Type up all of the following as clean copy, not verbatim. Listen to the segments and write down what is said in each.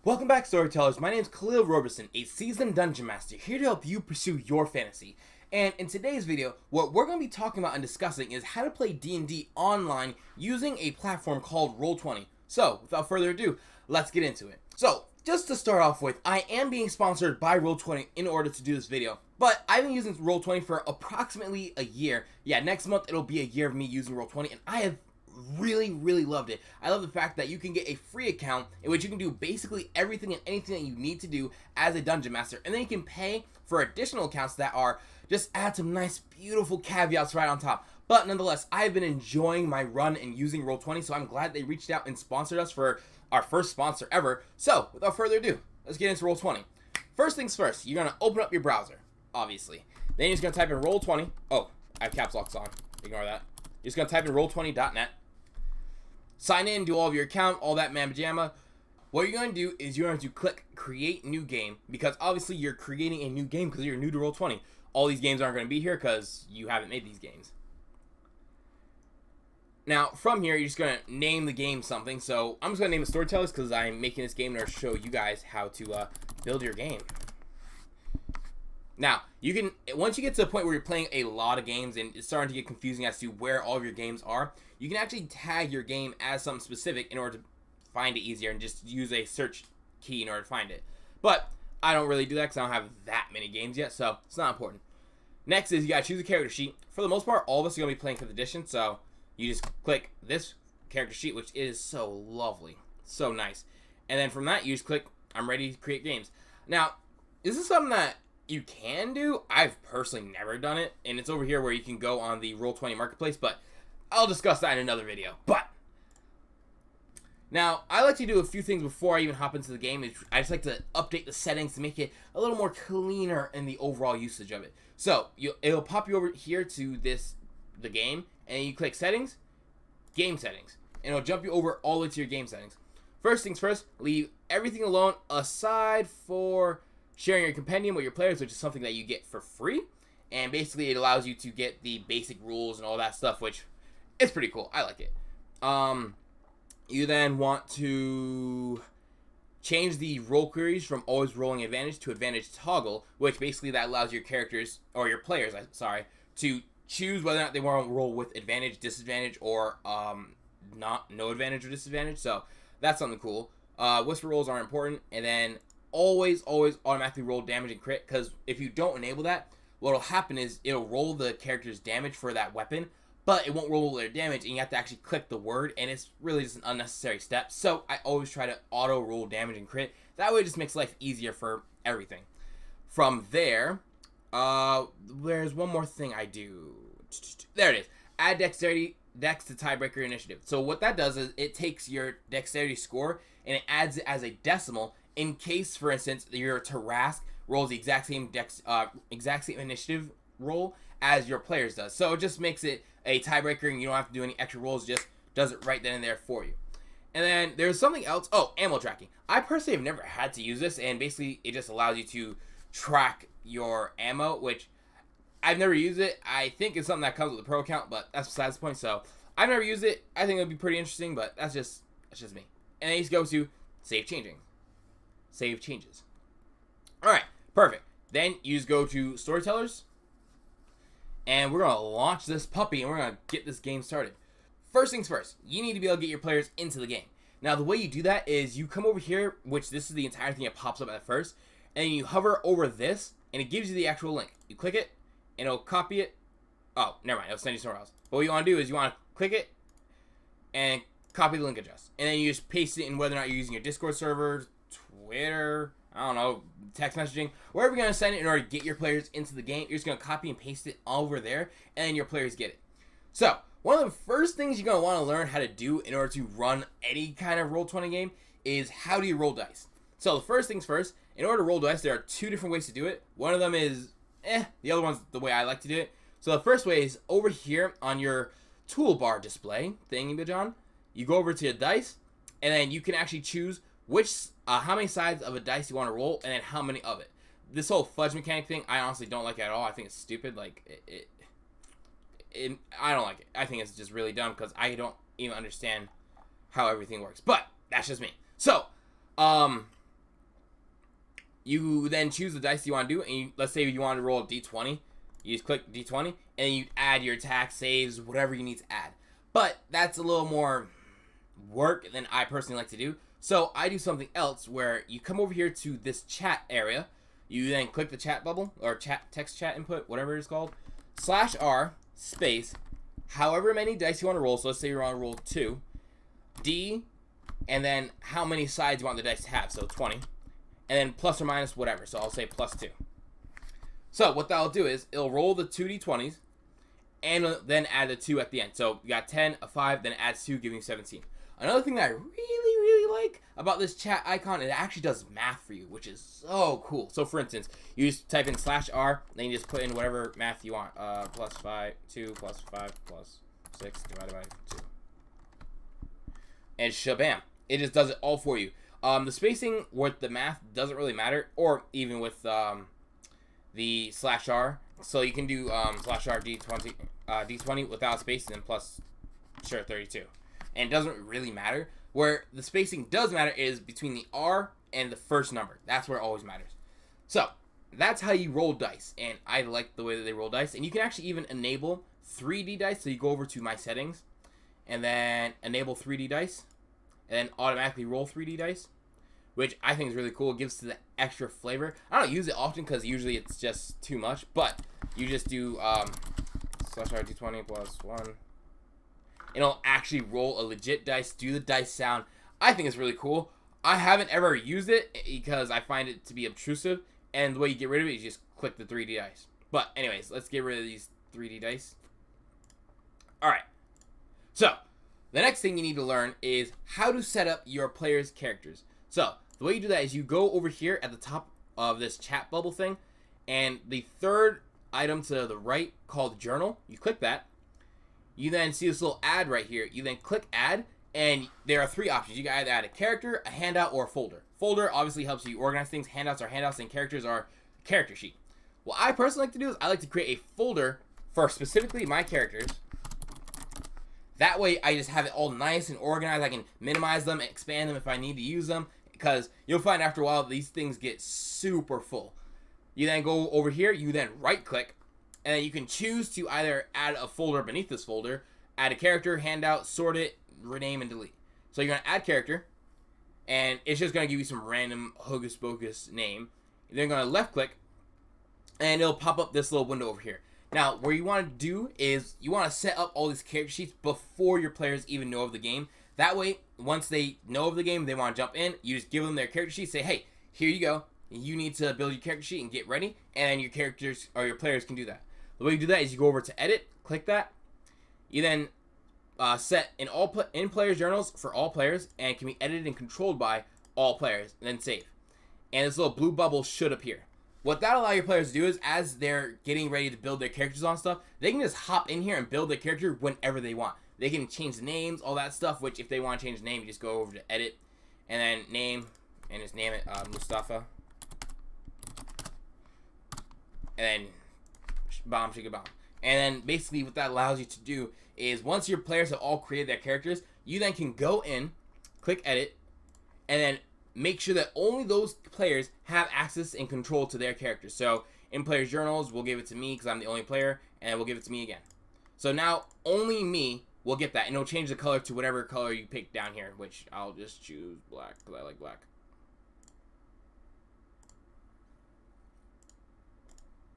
Welcome back, Storytellers. My name is Khalil Roberson, a seasoned dungeon master, here to help you pursue your fantasy. And in today's video, what we're going to be talking about and discussing is how to play D&D online using a platform called Roll20. So, without further ado, let's get into it. So, just to start off with, I am being sponsored by Roll20 in order to do this video. But I've been using Roll20 for approximately a year. Yeah, next month it'll be a year of me using Roll20, and I have really loved it. I love the fact that you can get a free account in which you can do basically everything and anything that you need to do as a dungeon master, and then you can pay for additional accounts that are just add some nice beautiful caveats right on top. But nonetheless, I've been enjoying my run and using Roll20, so I'm glad they reached out and sponsored us for our first sponsor ever. So without further ado, let's get into Roll20. First things first, you're gonna open up your browser, obviously. Then you're just gonna type in Roll20. Oh, I have caps locks on, ignore that. You're just gonna type in roll20.net. Sign in, do all of your account, all that mamma jamma. What you're going to do is you're going to click create new game, because obviously you're creating a new game because you're new to Roll20. All these games aren't going to be here because you haven't made these games. Now from here you're just going to name the game something. So I'm just going to name it Storytellers because I'm making this game to show you guys how to build your game. Now, you can, once you get to the point where you're playing a lot of games and it's starting to get confusing as to where all of your games are, you can actually tag your game as something specific in order to find it easier and just use a search key in order to find it. But I don't really do that because I don't have that many games yet, so it's not important. Next is you gotta choose a character sheet. For the most part, all of us are gonna be playing 5th edition, so you just click this character sheet, which is so lovely, so nice. And then from that, you just click I'm ready to create games. Now, this is something that you can do. I've personally never done it, and it's over here where you can go on the Roll20 marketplace, but I'll discuss that in another video. But now I like to do a few things before I even hop into the game. I just like to update the settings to make it a little more cleaner in the overall usage of it. So it'll pop you over here to the game, and you click settings, game settings, and it'll jump you over all the way to your game settings. First things first, leave everything alone aside for sharing your compendium with your players, which is something that you get for free, and basically it allows you to get the basic rules and all that stuff, which is pretty cool. I like it. You then want to change the roll queries from always rolling advantage to advantage toggle, which basically that allows your characters, or your players, to choose whether or not they want to roll with advantage, disadvantage, or no advantage or disadvantage. So that's something cool. Whisper rolls are important, and then always automatically roll damage and crit, because if you don't enable that, what'll happen is it'll roll the character's damage for that weapon, but it won't roll their damage, and you have to actually click the word, and it's really just an unnecessary step. So I always try to auto roll damage and crit. That way it just makes life easier for everything. From there, there's one more thing I do. There it is. Add dexterity dex to tiebreaker initiative. So what that does is it takes your dexterity score and it adds it as a decimal in case, for instance, your Tarask rolls the exact same initiative roll as your players does. So it just makes it a tiebreaker, and you don't have to do any extra rolls. Just does it right then and there for you. And then there's something else. Oh, ammo tracking. I personally have never had to use this, and basically it just allows you to track your ammo, which I've never used it. I think it's something that comes with the pro account, but that's besides the point. So I've never used it. I think it would be pretty interesting, but that's just me. And then you just go to save changes. Alright, perfect. Then you just go to Storytellers, and we're going to launch this puppy, and we're going to get this game started. First things first, you need to be able to get your players into the game. Now, the way you do that is you come over here, which this is the entire thing that pops up at first, and you hover over this, and it gives you the actual link. You click it, and it'll copy it. Oh, never mind, it'll send you somewhere else. But what you want to do is you want to click it, and copy the link address. And then you just paste it in whether or not you're using your Discord server, Twitter, I don't know, text messaging, wherever you're going to send it in order to get your players into the game. You're just going to copy and paste it over there, and then your players get it. So, one of the first things you're going to want to learn how to do in order to run any kind of Roll20 game is how do you roll dice. So, the first things first, in order to roll dice, there are two different ways to do it. One of them is, the other one's the way I like to do it. So, the first way is over here on your toolbar display, thingy-majon, you go over to your dice, and then you can actually choose how many sides of a dice you want to roll, and then how many of it. This whole fudge mechanic thing, I honestly don't like it at all. I think it's stupid. Like, I don't like it. I think it's just really dumb because I don't even understand how everything works. But that's just me. So, you then choose the dice you want to do, and let's say you want to roll a d20. You just click d20, and you add your attack, saves, whatever you need to add. But that's a little more work than I personally like to do. So I do something else where you come over here to this chat area. You then click the chat bubble, or text chat input, whatever it's called. /R space, however many dice you want to roll. So let's say you want to roll 2. D, and then how many sides you want the dice to have. So 20. And then plus or minus whatever. So I'll say +2. So what that'll do is it'll roll the 2d20s and then add a 2 at the end. So you got 10, a 5, then it adds 2, giving you 17. Another thing that I really like about this chat icon, it actually does math for you, which is so cool. So for instance, you just type in /R, then you just put in whatever math you want. +5, 2 + 5 + 6 divided by 2. And shabam. It just does it all for you. The spacing with the math doesn't really matter, or even with the /R. So you can do /R d20 without spacing and plus 32. And it doesn't really matter. Where the spacing does matter is between the R and the first number. That's where it always matters. So that's how you roll dice, and I like the way that they roll dice. And you can actually even enable 3D dice. So you go over to my settings and then enable 3D dice, and then automatically roll 3D dice, which I think is really cool. It gives it the extra flavor. I don't use it often because usually it's just too much, but you just do /R d20 + 1. It'll actually roll a legit dice, do the dice sound. I think it's really cool. I haven't ever used it because I find it to be obtrusive, and the way you get rid of it is you just click the 3D dice. But anyways, let's get rid of these 3D dice. Alright, so the next thing you need to learn is how to set up your players' characters. So the way you do that is you go over here at the top of this chat bubble thing, and the third item to the right called journal, you click that. You then see this little ad right here. You then click add, and there are 3 options. You can either add a character, a handout, or a folder. Folder obviously helps you organize things. Handouts are handouts, and characters are a character sheet. What I personally like to do is I like to create a folder for specifically my characters. That way I just have it all nice and organized. I can minimize them and expand them if I need to use them, because you'll find after a while these things get super full. You then go over here, you then right click, and then you can choose to either add a folder beneath this folder, add a character, handout, sort it, rename, and delete. So you're going to add character, and it's just going to give you some random hocus pocus name. You're then going to left click, and it'll pop up this little window over here. Now, what you want to do is you want to set up all these character sheets before your players even know of the game. That way, once they know of the game, they want to jump in, you just give them their character sheet, say, hey, here you go. You need to build your character sheet and get ready, and your characters or your players can do that. The way you do that is you go over to edit, click that. You then set in players journals for all players, and can be edited and controlled by all players, and then save. And this little blue bubble should appear. What that'll allow your players to do is, as they're getting ready to build their characters on stuff, they can just hop in here and build their character whenever they want. They can change the names, all that stuff, which if they want to change the name, you just go over to edit, and then name, and just name it Mustafa. And then bomb, shake a bomb. And then basically what that allows you to do is once your players have all created their characters, you then can go in, click edit, and then make sure that only those players have access and control to their characters. So in players journals, we'll give it to me because I'm the only player, and we'll give it to me again. So now only me will get that, and it'll change the color to whatever color you pick down here, which I'll just choose black because I like black.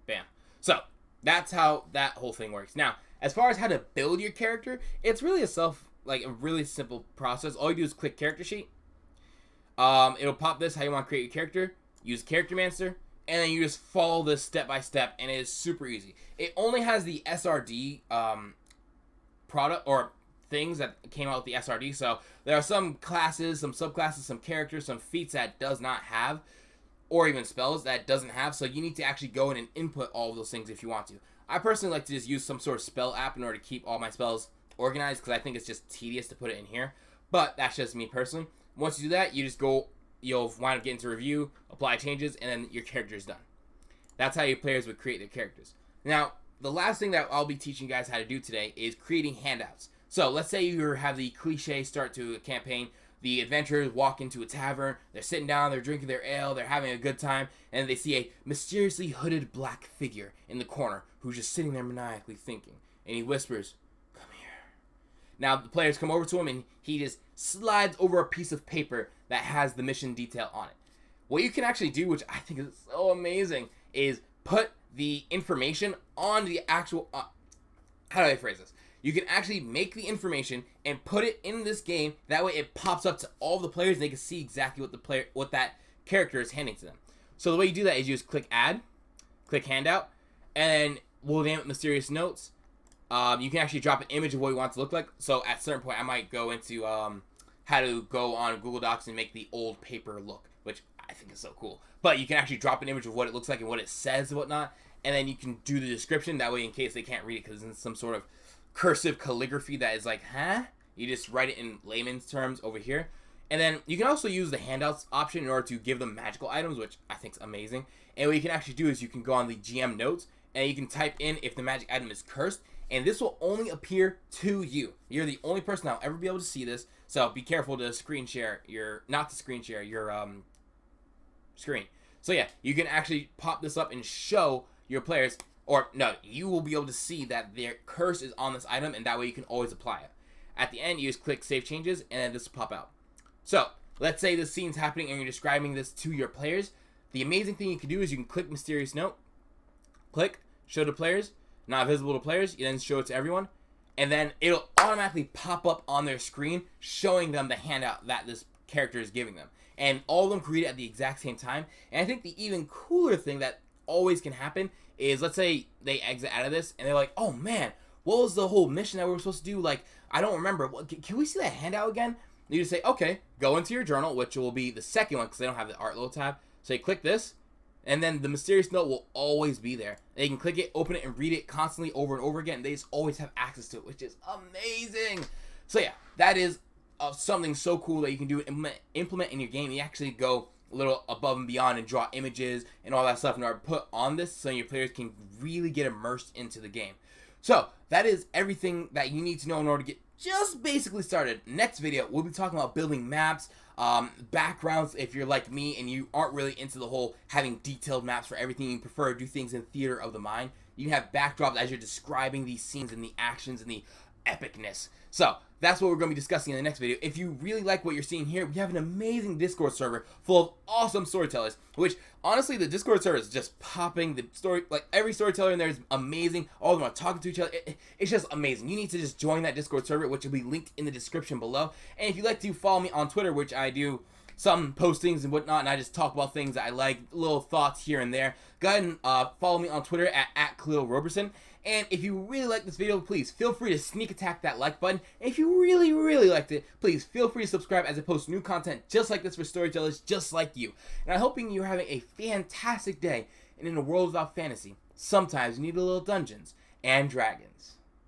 Bam. So that's how that whole thing works. Now, as far as how to build your character, it's really a really simple process. All you do is click character sheet. It'll pop this, how you want to create your character. Use Character Mancer, and then you just follow this step by step, and it is super easy. It only has the SRD product or things that came out with the SRD. So there are some classes, some subclasses, some characters, some feats that does not have, or even spells that doesn't have. So you need to actually go in and input all of those things if you want to. I personally like to just use some sort of spell app in order to keep all my spells organized, because I think it's just tedious to put it in here. But that's just me personally. Once you do that, you just go, you'll wind up getting to review, apply changes, and then your character is done. That's how your players would create their characters. Now, the last thing that I'll be teaching you guys how to do today is creating handouts. So let's say you have the cliche start to a campaign. the adventurers walk into a tavern. They're sitting down, they're drinking their ale, they're having a good time, and they see a mysteriously hooded black figure in the corner who's just sitting there maniacally thinking. And he whispers, "Come here." Now the players come over to him, and he just slides over a piece of paper that has the mission detail on it. What you can actually do, which I think is so amazing, is put the information on the actual... how do I phrase this? You can actually make the information and put it in this game. That way it pops up to all the players and they can see exactly what that character is handing to them. So the way you do that is you just click Add, click Handout, and we'll name it Mysterious Notes. You can actually drop an image of what you want it to look like. So at a certain point, I might go into how to go on Google Docs and make the old paper look, which I think is so cool. But you can actually drop an image of what it looks like and what it says and whatnot, and then you can do the description. That way, in case they can't read it because it's in some sort of cursive calligraphy that is like, huh? You just write it in layman's terms over here. And then you can also use the handouts option in order to give them magical items, which I think is amazing. And what you can actually do is you can go on the GM notes and you can type in if the magic item is cursed, and this will only appear to you. You're the only person that'll ever be able to see this, so be careful to screen share your, not to screen share your screen. So yeah, you can actually pop this up and show your players, or no, you will be able to see that their curse is on this item, and that way you can always apply it. At the end, you just click Save Changes, and then this will pop out. So, let's say this scene's happening and you're describing this to your players. The amazing thing you can do is you can click Mysterious Note, click Show to Players, not visible to players, you then show it to everyone, and then it'll automatically pop up on their screen, showing them the handout that this character is giving them. And all of them create it at the exact same time. And I think the even cooler thing that always can happen is, let's say they exit out of this and they're like, oh man, what was the whole mission that we were supposed to do? Like, I don't remember. Can we see that handout again? You just say, okay, go into your journal, which will be the second one because they don't have the art load tab. So you click this, and then the mysterious note will always be there. They can click it, open it, and read it constantly over and over again. They just always have access to it, which is amazing. So yeah, that is something so cool that you can do and implement in your game. You actually go a little above and beyond and draw images and all that stuff in order to put on this so your players can really get immersed into the game. So that is everything that you need to know in order to get just basically started. Next video, we'll be talking about building maps, backgrounds if you're like me and you aren't really into the whole having detailed maps for everything. You prefer to do things in theater of the mind. You can have backdrops as you're describing these scenes and the actions and the epicness. So that's what we're going to be discussing in the next video. If you really like what you're seeing here, we have an amazing Discord server full of awesome storytellers, which honestly the Discord server is just popping. The story, like every storyteller in there is amazing. All of them are talking to each other. It's just amazing. You need to just join that Discord server, which will be linked in the description below. And if you'd like to follow me on Twitter, which I do some postings and whatnot, and I just talk about things that I like, little thoughts here and there, go ahead and follow me on Twitter at Khalil Roberson. And if you really like this video, please feel free to sneak attack that like button. And if you really, really liked it, please feel free to subscribe as I post new content just like this for storytellers just like you. And I'm hoping you're having a fantastic day. And in a world without fantasy, sometimes you need a little Dungeons and Dragons.